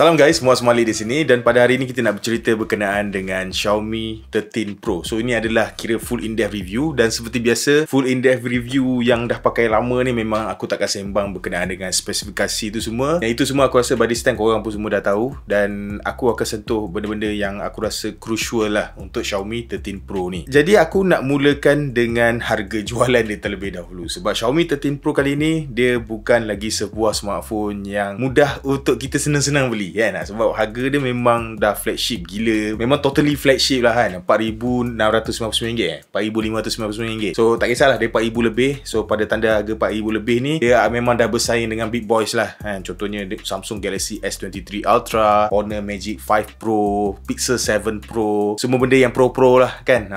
Salam guys, Muaz Malik di sini dan pada hari ini kita nak bercerita berkenaan dengan Xiaomi 13 Pro. So ini adalah kira full in-depth review dan seperti biasa full in-depth review yang dah pakai lama ni memang aku takkan sembang berkenaan dengan spesifikasi tu semua. Dan itu semua aku rasa by this time korang pun semua dah tahu dan aku akan sentuh benda-benda yang aku rasa crucial lah untuk Xiaomi 13 Pro ni. Jadi aku nak mulakan dengan harga jualan dia terlebih dahulu sebab Xiaomi 13 Pro kali ni dia bukan lagi sebuah smartphone yang mudah untuk kita senang-senang beli kan, sebab harga dia memang dah flagship gila, memang totally flagship lah kan, RM4,699 RM4,599. So tak kisahlah dia RM4,000 lebih. So pada tanda harga RM4,000 lebih ni dia memang dah bersaing dengan big boys lah kan. Contohnya Samsung Galaxy S23 Ultra, Honor Magic 5 Pro, Pixel 7 Pro, semua benda yang pro-pro lah kan.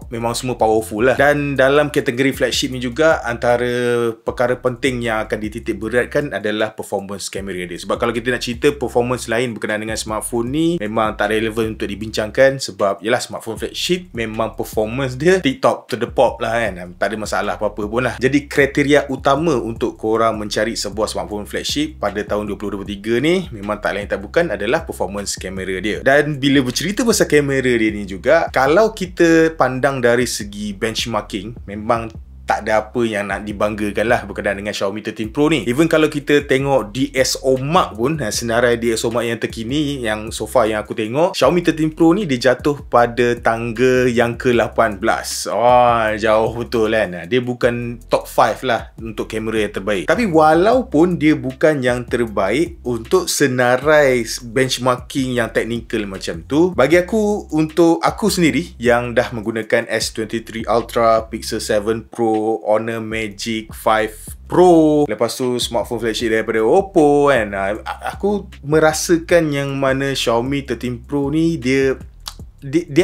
Memang semua powerful lah. Dan dalam kategori flagship ni juga antara perkara penting yang akan dititik beratkan adalah performance kamera dia. Sebab kalau kita nak cerita performance lain berkenaan dengan smartphone ni memang tak relevan untuk dibincangkan sebab yalah smartphone flagship memang performance dia tip-top to the pop lah kan, tak ada masalah apa-apa pun lah. Jadi kriteria utama untuk korang mencari sebuah smartphone flagship pada tahun 2023 ni memang tak lain tak bukan adalah performance kamera dia. Dan bila bercerita pasal kamera dia ni juga, kalau kita pandang dari segi benchmarking memang tak ada apa yang nak dibanggakan lah berkenaan dengan Xiaomi 13 Pro ni. Even kalau kita tengok DSO Mark pun, senarai DSO Mark yang terkini yang so far yang aku tengok, Xiaomi 13 Pro ni dia jatuh pada tangga yang ke-18. Jauh betul kan. Dia bukan top 5 lah untuk kamera yang terbaik. Tapi walaupun dia bukan yang terbaik untuk senarai benchmarking yang technical macam tu, bagi aku, untuk aku sendiri yang dah menggunakan S23 Ultra, Pixel 7 Pro, Honor Magic 5 Pro, lepas tu smartphone flagship daripada Oppo kan, aku merasakan yang mana Xiaomi 13 Pro ni dia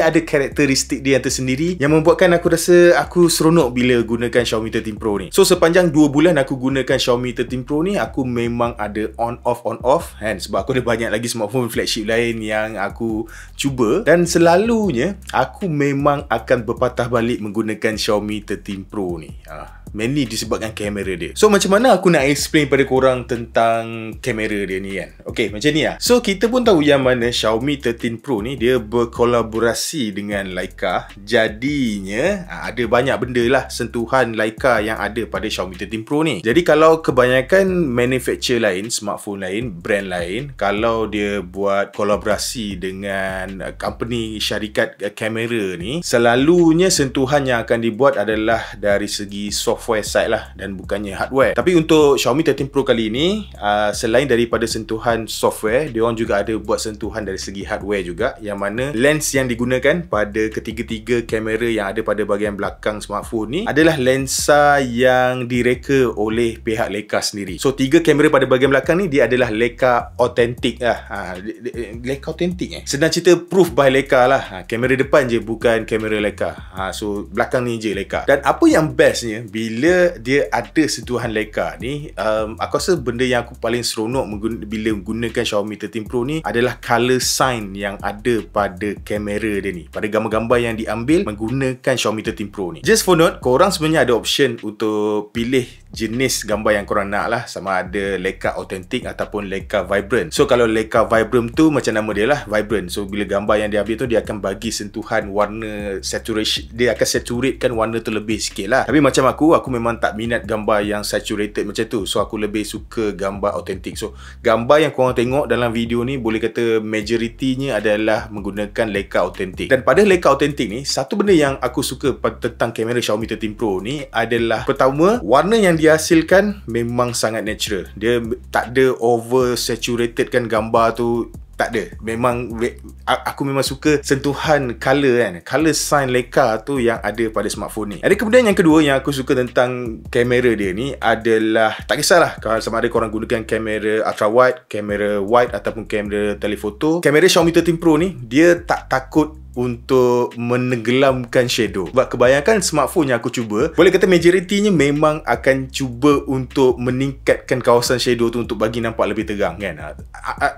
ada karakteristik dia yang tersendiri yang membuatkan aku rasa aku seronok bila gunakan Xiaomi 13 Pro ni. So sepanjang 2 bulan aku gunakan Xiaomi 13 Pro ni, aku memang ada on off kan, sebab aku ada banyak lagi smartphone flagship lain yang aku cuba dan selalunya aku memang akan berpatah balik menggunakan Xiaomi 13 Pro ni. Mainly disebabkan kamera dia. So macam mana aku nak explain pada korang tentang kamera dia ni kan. Okay, macam ni lah. So kita pun tahu yang mana Xiaomi 13 Pro ni dia berkolaborasi dengan Leica. Jadinya ada banyak benda lah sentuhan Leica yang ada pada Xiaomi 13 Pro ni. Jadi kalau kebanyakan manufacturer lain, smartphone lain, brand lain, kalau dia buat kolaborasi dengan company syarikat kamera ni, selalunya sentuhan yang akan dibuat adalah dari segi software side lah dan bukannya hardware. Tapi untuk Xiaomi 13 Pro kali ni, selain daripada sentuhan software, dia orang juga ada buat sentuhan dari segi hardware juga, yang mana lens yang digunakan pada ketiga-tiga kamera yang ada pada bahagian belakang smartphone ni adalah lensa yang direka oleh pihak Leica sendiri. So 3 kamera pada bahagian belakang ni dia adalah Leica authentic lah. Leica authentic senang cerita proof by Leica lah. Kamera depan je bukan kamera Leica. So belakang ni je Leica. Dan apa yang bestnya bila dia ada sentuhan Leica ni, aku rasa benda yang aku paling seronok bila menggunakan Xiaomi 13 Pro ni adalah color sign yang ada pada kamera dia ni, pada gambar-gambar yang diambil menggunakan Xiaomi 13 Pro ni. Just for note, korang sebenarnya ada option untuk pilih jenis gambar yang korang nak lah, sama ada Leica Authentic ataupun Leica Vibrant. So kalau Leica Vibrant tu macam nama dia lah, Vibrant. So bila gambar yang dia ambil tu dia akan bagi sentuhan warna saturation, dia akan saturatekan warna tu lebih sikit lah. Tapi macam aku memang tak minat gambar yang saturated macam tu. So aku lebih suka gambar authentic. So gambar yang korang tengok dalam video ni boleh kata majoritinya adalah menggunakan Leica Authentic. Dan pada Leica Authentic ni, satu benda yang aku suka tentang kamera Xiaomi 13 Pro ni adalah, pertama, warna yang dihasilkan memang sangat natural. Dia tak ada over saturated kan gambar tu. Tak ada. Memang aku memang suka sentuhan color kan, color sign Leica tu yang ada pada smartphone ni. Ada kemudian yang kedua yang aku suka tentang kamera dia ni adalah, tak kisahlah kalau sama ada korang gunakan kamera ultra wide, kamera wide ataupun kamera telefoto, kamera Xiaomi 13 Pro ni dia tak takut untuk menenggelamkan shadow. Sebab kebanyakan smartphone yang aku cuba, boleh kata majoritinya memang akan cuba untuk meningkatkan kawasan shadow tu untuk bagi nampak lebih terang kan.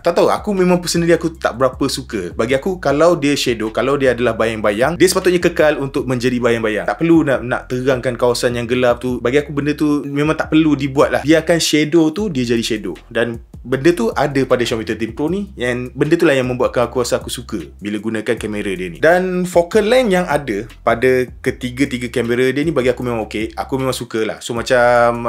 Tak tahu, aku memang personally aku tak berapa suka. Bagi aku, kalau dia shadow, kalau dia adalah bayang-bayang, dia sepatutnya kekal untuk menjadi bayang-bayang. Tak perlu nak terangkan kawasan yang gelap tu. Bagi aku benda tu memang tak perlu dibuat lah. Biarkan shadow tu dia jadi shadow. Dan benda tu ada pada Xiaomi 13 Pro ni, yang benda tu lah yang membuatkan aku rasa aku suka bila gunakan kamera dia ni. Dan focal length yang ada pada ketiga-tiga kamera dia ni bagi aku memang okey. Aku memang suka lah. So macam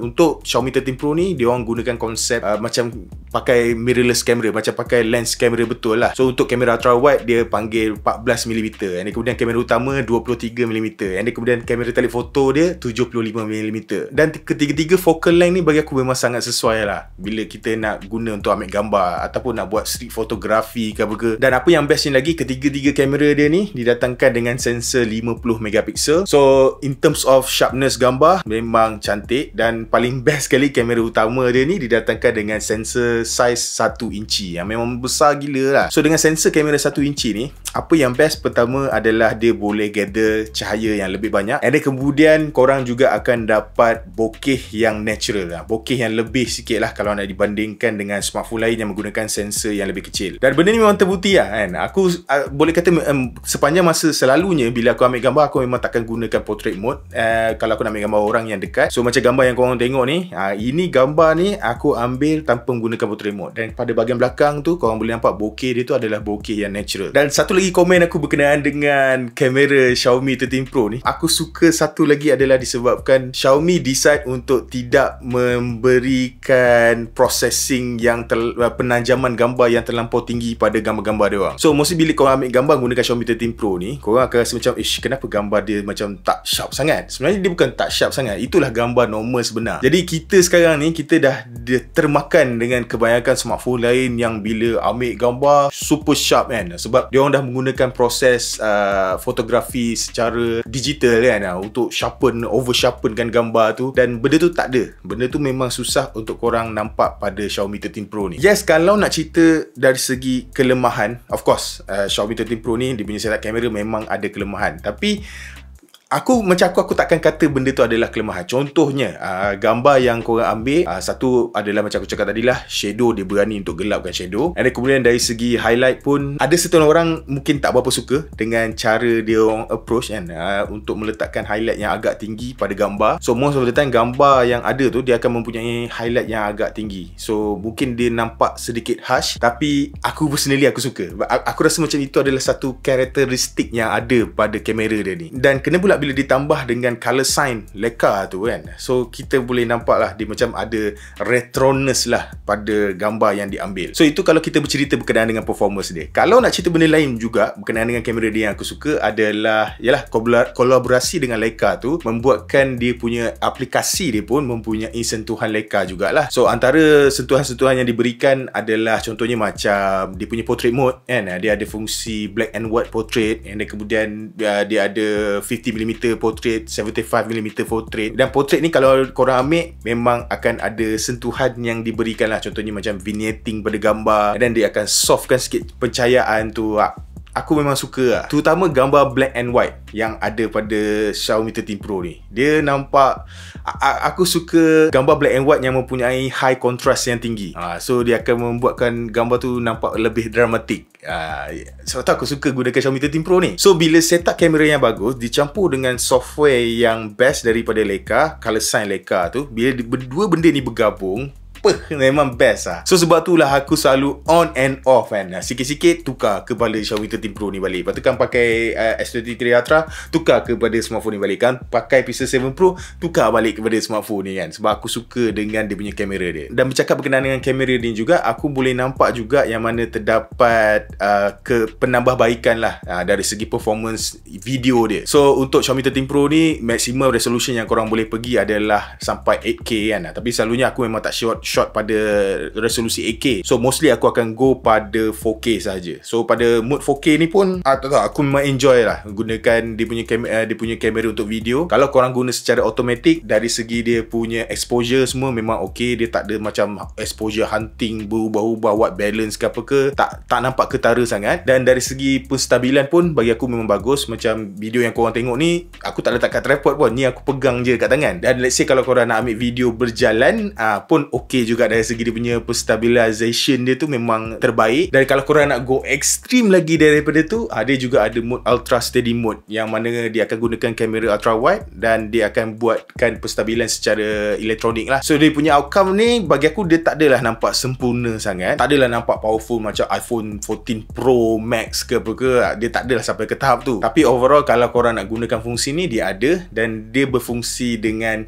untuk Xiaomi 13 Pro ni, dia orang gunakan konsep macam pakai mirrorless camera, macam pakai lens kamera betul lah. So untuk kamera ultra wide dia panggil 14mm, and kemudian kamera utama 23mm, and kemudian kamera telefoto dia 75mm. Dan ketiga-tiga focal length ni bagi aku memang sangat sesuai lah bila kita nak guna untuk ambil gambar ataupun nak buat street fotografi ke apa ke. Dan apa yang best ni lagi, ketiga-tiga kamera dia ni didatangkan dengan sensor 50MP. So in terms of sharpness gambar memang cantik, dan paling best sekali kamera utama dia ni didatangkan dengan sensor size 1 inci yang memang besar gila lah. So dengan sensor kamera 1 inci ni, apa yang best pertama adalah dia boleh gather cahaya yang lebih banyak, and then kemudian korang juga akan dapat bokeh yang natural lah, bokeh yang lebih sikit lah kalau nak dibandingkan dengan smartphone lain yang menggunakan sensor yang lebih kecil. Dan benda ni memang terbukti lah kan. Aku boleh kata sepanjang masa selalunya bila aku ambil gambar, aku memang takkan gunakan portrait mode kalau aku nak ambil gambar orang yang dekat. So macam gambar yang korang tengok ni, ini gambar ni aku ambil tanpa menggunakan portrait mode, dan pada bahagian belakang tu korang boleh nampak bokeh dia tu adalah bokeh yang natural. Dan satu lagi komen aku berkenaan dengan kamera Xiaomi 13 Pro ni, aku suka satu lagi adalah disebabkan Xiaomi decide untuk tidak memberikan processing yang penajaman gambar yang terlampau tinggi pada gambar-gambar dia orang. So mostly bila korang ambil gambar guna Xiaomi 13 Pro ni, korang akan rasa macam kenapa gambar dia macam tak sharp sangat. Sebenarnya dia bukan tak sharp sangat, itulah gambar normal sebenar. Jadi kita sekarang ni, kita dah termakan dengan kebanyakan smartphone lain yang bila ambil gambar super sharp kan, sebab dia orang dah menggunakan proses fotografi secara digital kan, untuk over sharpenkan gambar tu. Dan benda tu tak ada, benda tu memang susah untuk korang nampak pada Xiaomi 13 Pro ni. Yes, kalau nak cerita dari segi kelemahan, of course Xiaomi 13 Pro ni dia punya setup kamera memang ada kelemahan, tapi aku takkan kata benda tu adalah kelemahan. Contohnya gambar yang korang ambil, satu adalah macam aku cakap tadi lah, shadow dia berani untuk gelapkan shadow. Dan kemudian dari segi highlight pun, ada setengah orang mungkin tak berapa suka dengan cara dia orang approach kan, untuk meletakkan highlight yang agak tinggi pada gambar. So most of the time gambar yang ada tu dia akan mempunyai highlight yang agak tinggi. So mungkin dia nampak sedikit harsh, tapi aku personally aku suka. Aku rasa macam itu adalah satu karakteristik yang ada pada kamera dia ni. Dan kena pula bila ditambah dengan color sign Leica tu kan, so kita boleh nampak lah dia macam ada retroness lah pada gambar yang diambil. So itu kalau kita bercerita berkenaan dengan performance dia. Kalau nak cerita benda lain juga berkenaan dengan kamera dia yang aku suka adalah, yalah, kolaborasi dengan Leica tu membuatkan dia punya aplikasi dia pun mempunyai sentuhan Leica jugalah. So antara sentuhan-sentuhan yang diberikan adalah contohnya macam dia punya portrait mode kan, dia ada fungsi black and white portrait, and kemudian dia ada 50mm portrait, 75mm portrait. Dan portrait ni kalau korang ambil memang akan ada sentuhan yang diberikan lah, contohnya macam vignetting pada gambar, dan dia akan softkan sikit pencahayaan tu. Aku memang suka lah, terutama gambar black and white yang ada pada Xiaomi 13 Pro ni. Dia nampak, aku suka gambar black and white yang mempunyai high contrast yang tinggi. So dia akan membuatkan gambar tu nampak lebih dramatik. Sebab tu aku suka gunakan Xiaomi 13 Pro ni. So bila setup kamera yang bagus dicampur dengan software yang best daripada Leica, color sign Leica tu, bila dua benda ni bergabung, memang best lah. So sebab tu lah aku selalu on and off kan, sikit-sikit tukar kepada Xiaomi 13 Pro ni balik. Lepas tu kan pakai S23 Ultra, tukar kepada smartphone ni balik kan. Pakai Pixel 7 Pro, tukar balik kepada smartphone ni kan, sebab aku suka dengan dia punya kamera dia. Dan bercakap berkenaan dengan kamera ni juga, aku boleh nampak juga yang mana terdapat penambahbaikan lah dari segi performance video dia. So untuk Xiaomi 13 Pro ni, maximum resolution yang korang boleh pergi adalah sampai 8K kan. Tapi selalunya aku memang tak shot pada resolusi 8K. So mostly aku akan go pada 4K saja. So pada mode 4K ni pun aku memang enjoy lah gunakan dia punya kamera untuk video. Kalau korang guna secara automatic, dari segi dia punya exposure semua memang okey. Dia tak ada macam exposure hunting berubah-ubah, white balance ke apa ke, tak nampak ketara sangat. Dan dari segi penstabilan pun bagi aku memang bagus. Macam video yang korang tengok ni, aku tak letak kat tripod pun, ni aku pegang je kat tangan. Dan let's say kalau korang nak ambil video berjalan pun okey okay juga dari segi dia punya stabilization dia tu memang terbaik. Dan kalau korang nak go extreme lagi daripada tu, dia juga ada mode ultra steady mode yang mana dia akan gunakan kamera ultra wide dan dia akan buatkan penstabilan secara elektronik lah. So dia punya outcome ni bagi aku dia tak adalah nampak sempurna sangat, tak adalah nampak powerful macam iPhone 14 Pro Max ke apa ke, dia tak adalah sampai ke tahap tu. Tapi overall kalau korang nak gunakan fungsi ni, dia ada dan dia berfungsi dengan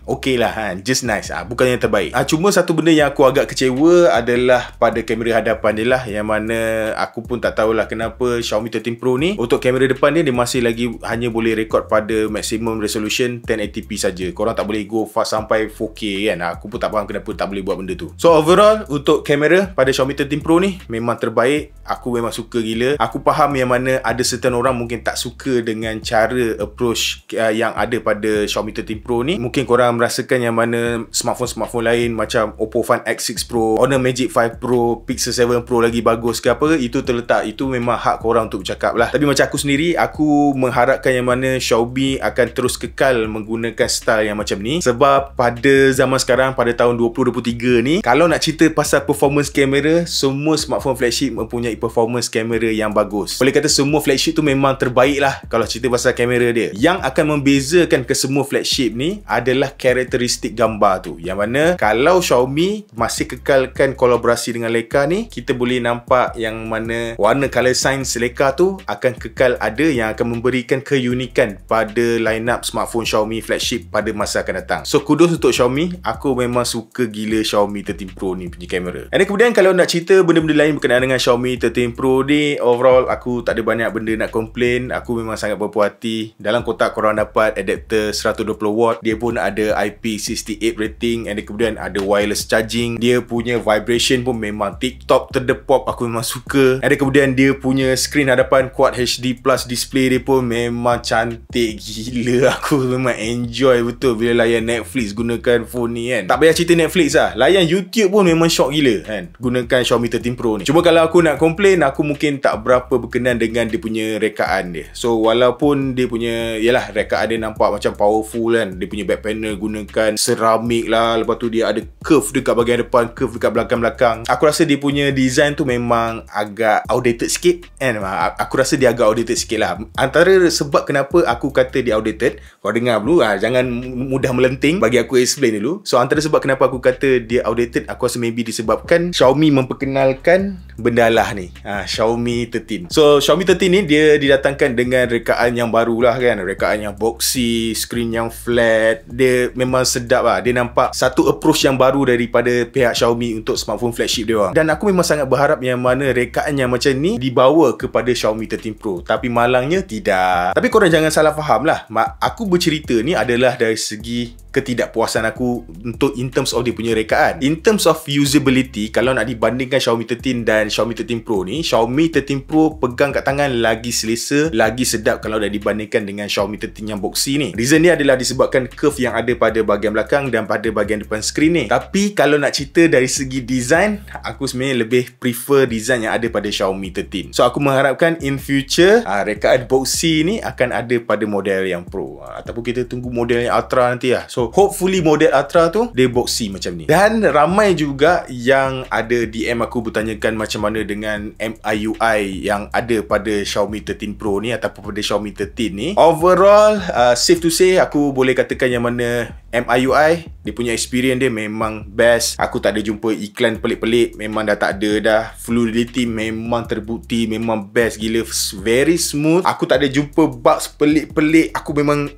okay lah, just nice, bukan yang terbaik. Cuma satu benda yang aku agak kecewa adalah pada kamera hadapan dia lah, yang mana aku pun tak tahulah kenapa Xiaomi 13 Pro ni untuk kamera depan dia masih lagi hanya boleh record pada maximum resolution 1080p saja. Korang tak boleh go fast sampai 4K kan. Aku pun tak faham kenapa tak boleh buat benda tu. So overall untuk kamera pada Xiaomi 13 Pro ni memang terbaik. Aku memang suka gila. Aku faham yang mana ada certain orang mungkin tak suka dengan cara approach yang ada pada Xiaomi 13 Pro ni. Mungkin korang merasakan yang mana smartphone lain macam Oppo Find X6 Pro, Honor Magic 5 Pro, Pixel 7 Pro lagi bagus ke apa, itu terletak, itu memang hak korang untuk bercakap lah. Tapi macam aku sendiri, aku mengharapkan yang mana Xiaomi akan terus kekal menggunakan style yang macam ni. Sebab pada zaman sekarang, pada tahun 2023 ni, kalau nak cerita pasal performance kamera, semua smartphone flagship mempunyai performance kamera yang bagus. Boleh kata semua flagship tu memang terbaik lah kalau cerita pasal kamera dia. Yang akan membezakan ke semua flagship ni adalah karakteristik gambar tu, yang mana kalau Xiaomi masih kekalkan kolaborasi dengan Leica ni, kita boleh nampak yang mana warna color science Leica tu akan kekal ada, yang akan memberikan keunikan pada lineup smartphone Xiaomi flagship pada masa akan datang. So kudos untuk Xiaomi. Aku memang suka gila Xiaomi 13 Pro ni punya kamera. Dan kemudian kalau nak cerita benda-benda lain berkenaan dengan Xiaomi 13 Pro ni, overall aku tak ada banyak benda nak komplain. Aku memang sangat berpuas hati. Dalam kotak korang dapat adapter 120W, dia pun ada IP68 rating, and kemudian ada wireless charging. Dia punya vibration pun memang tip-top terdepop, aku memang suka. And kemudian dia punya screen hadapan Quad HD Plus display dia pun memang cantik gila. Aku memang enjoy betul bila layan Netflix gunakan phone ni kan. Tak payah cerita Netflix lah, layan YouTube pun memang shock gila kan gunakan Xiaomi 13 Pro ni. Cuma kalau aku nak komplain, aku mungkin tak berapa berkenan dengan dia punya rekaan dia. So walaupun dia punya, yalah, rekaan dia nampak macam powerful kan, dia punya back panel gunakan seramik lah, lepas tu dia ada curve dekat bahagian depan, curve dekat belakang-belakang. Aku rasa dia punya design tu memang agak outdated sikit kan. Aku rasa dia agak outdated sikit lah. Antara sebab kenapa aku kata dia outdated, kau dengar dulu, jangan mudah melenting, bagi aku explain dulu. So antara sebab kenapa aku kata dia outdated, aku rasa maybe disebabkan Xiaomi memperkenalkan benda lah ni, Xiaomi 13. So Xiaomi 13 ni dia didatangkan dengan rekaan yang baru lah kan, rekaan yang boxy, screen yang flat. Dia memang sedap lah. Dia nampak satu approach yang baru daripada pihak Xiaomi untuk smartphone flagship dia orang. Dan aku memang sangat berharap yang mana rekaan yang macam ni dibawa kepada Xiaomi 13 Pro. Tapi malangnya tidak. Tapi korang jangan salah faham lah, aku bercerita ni adalah dari segi ketidakpuasan aku untuk in terms of dia punya rekaan. In terms of usability, kalau nak dibandingkan Xiaomi 13 dan Xiaomi 13 Pro ni, Xiaomi 13 Pro pegang kat tangan lagi selesa, lagi sedap kalau dah dibandingkan dengan Xiaomi 13 yang boxy ni. Reason ni adalah disebabkan curve yang ada pada bahagian belakang dan pada bahagian depan skrin ni. Tapi kalau nak cerita dari segi design, aku sebenarnya lebih prefer design yang ada pada Xiaomi 13. So aku mengharapkan in future rekaan boxy ni akan ada pada model yang Pro, ataupun kita tunggu model yang Ultra nanti lah. So hopefully model Ultra tu dia boxy macam ni. Dan ramai juga yang ada DM aku bertanyakan macam mana dengan MIUI yang ada pada Xiaomi 13 Pro ni ataupun pada Xiaomi 13 ni. Overall, safe to say aku boleh katakan yang mana MIUI, dia punya experience dia memang best. Aku tak ada jumpa iklan pelik-pelik, memang dah tak ada dah. Fluidity memang terbukti, memang best gila, very smooth. Aku tak ada jumpa bugs pelik-pelik. Aku memang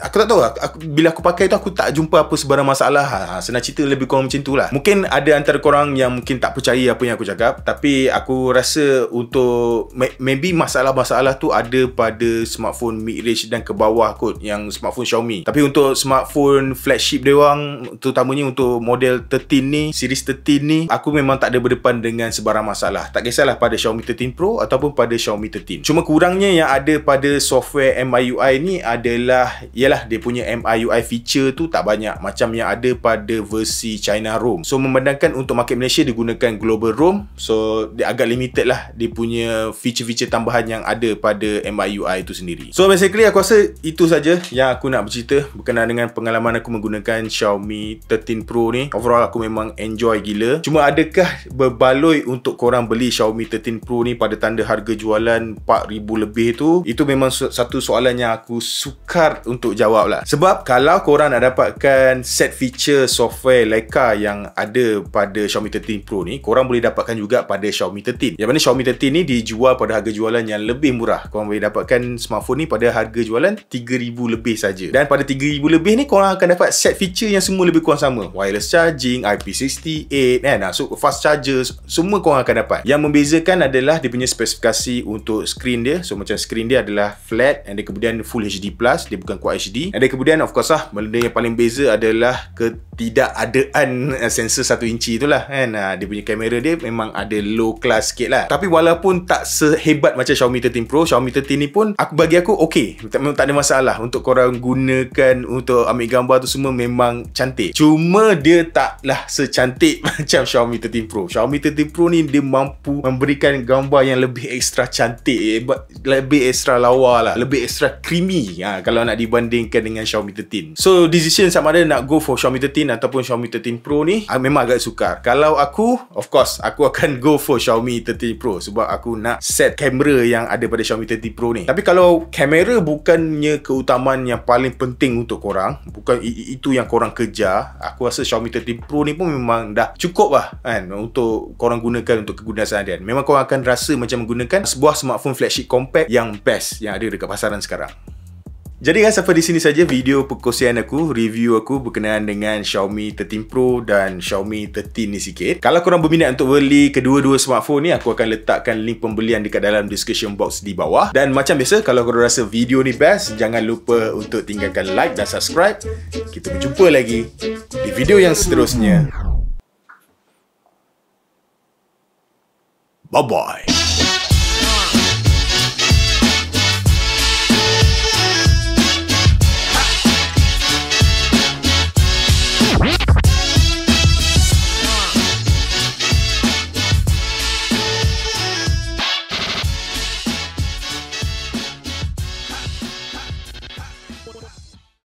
aku tak tahu lah, bila aku pakai tu aku tak jumpa apa sebarang masalah. Senang cerita lebih kurang macam tu lah. Mungkin ada antara korang yang mungkin tak percaya apa yang aku cakap, tapi aku rasa untuk maybe masalah-masalah tu ada pada smartphone mid-range dan ke bawah kot, yang smartphone Xiaomi. Tapi untuk smartphone flagship dia orang, terutamanya untuk model 13 ni, series 13 ni, aku memang tak ada berdepan dengan sebarang masalah. Tak kisahlah pada Xiaomi 13 Pro ataupun pada Xiaomi 13. Cuma kurangnya yang ada pada software MIUI ni adalah adalah ialah dia punya MIUI feature tu tak banyak macam yang ada pada versi China ROM. So memandangkan untuk market Malaysia dia gunakan global ROM, so dia agak limited lah dia punya feature-feature tambahan yang ada pada MIUI itu sendiri. So basically aku rasa itu saja yang aku nak bercerita berkenaan dengan pengalaman aku menggunakan Xiaomi 13 Pro ni. Overall aku memang enjoy gila. Cuma adakah berbaloi untuk korang beli Xiaomi 13 Pro ni pada tanda harga jualan 4,000 lebih tu? Itu memang satu soalan yang aku sukar untuk jawab lah. Sebab kalau korang nak dapatkan set feature software Leica yang ada pada Xiaomi 13 Pro ni, korang boleh dapatkan juga pada Xiaomi 13. Yang mana Xiaomi 13 ni dijual pada harga jualan yang lebih murah. Korang boleh dapatkan smartphone ni pada harga jualan 3,000 lebih saja. Dan pada 3,000 lebih ni korang akan dapat set feature yang semua lebih kurang sama. Wireless charging, IP68 kan. So fast charger, semua korang akan dapat. Yang membezakan adalah dia punya spesifikasi untuk screen dia. So macam screen dia adalah flat, and dia kemudian Full HD+, dia bukan Quad HD. And dia kemudian of course lah, benda yang paling beza adalah ketidakadaan sensor 1 inci tu lah kan. Dia punya kamera dia memang ada low class sikit lah. Tapi walaupun tak sehebat macam Xiaomi 13 Pro, Xiaomi 13 ni pun bagi aku okey. Memang tak ada masalah untuk korang gunakan untuk ambil gambar tu, semua memang cantik. Cuma dia taklah secantik macam Xiaomi 13 Pro. Xiaomi 13 Pro ni dia mampu memberikan gambar yang lebih ekstra cantik, lebih ekstra lawa lah, lebih ekstra creamy kalau nak dibandingkan dengan Xiaomi 13. So decision sama ada nak go for Xiaomi 13 ataupun Xiaomi 13 Pro ni memang agak sukar. Kalau aku, of course aku akan go for Xiaomi 13 Pro sebab aku nak set kamera yang ada pada Xiaomi 13 Pro ni. Tapi kalau kamera bukannya keutamaan yang paling penting untuk korang, bukan itu yang korang kejar, aku rasa Xiaomi 13 Pro ni pun memang dah cukup lah kan untuk korang gunakan untuk kegunaan seharian. Memang korang akan rasa macam menggunakan sebuah smartphone flagship compact yang best yang ada dekat pasaran sekarang. Jadi guys, sampai di sini saja video perkongsian aku, review aku berkenaan dengan Xiaomi 13 Pro dan Xiaomi 13 ni sikit. Kalau korang berminat untuk beli kedua-dua smartphone ni, aku akan letakkan link pembelian dekat dalam description box di bawah. Dan macam biasa, kalau korang rasa video ni best, jangan lupa untuk tinggalkan like dan subscribe. Kita berjumpa lagi di video yang seterusnya. Bye-bye.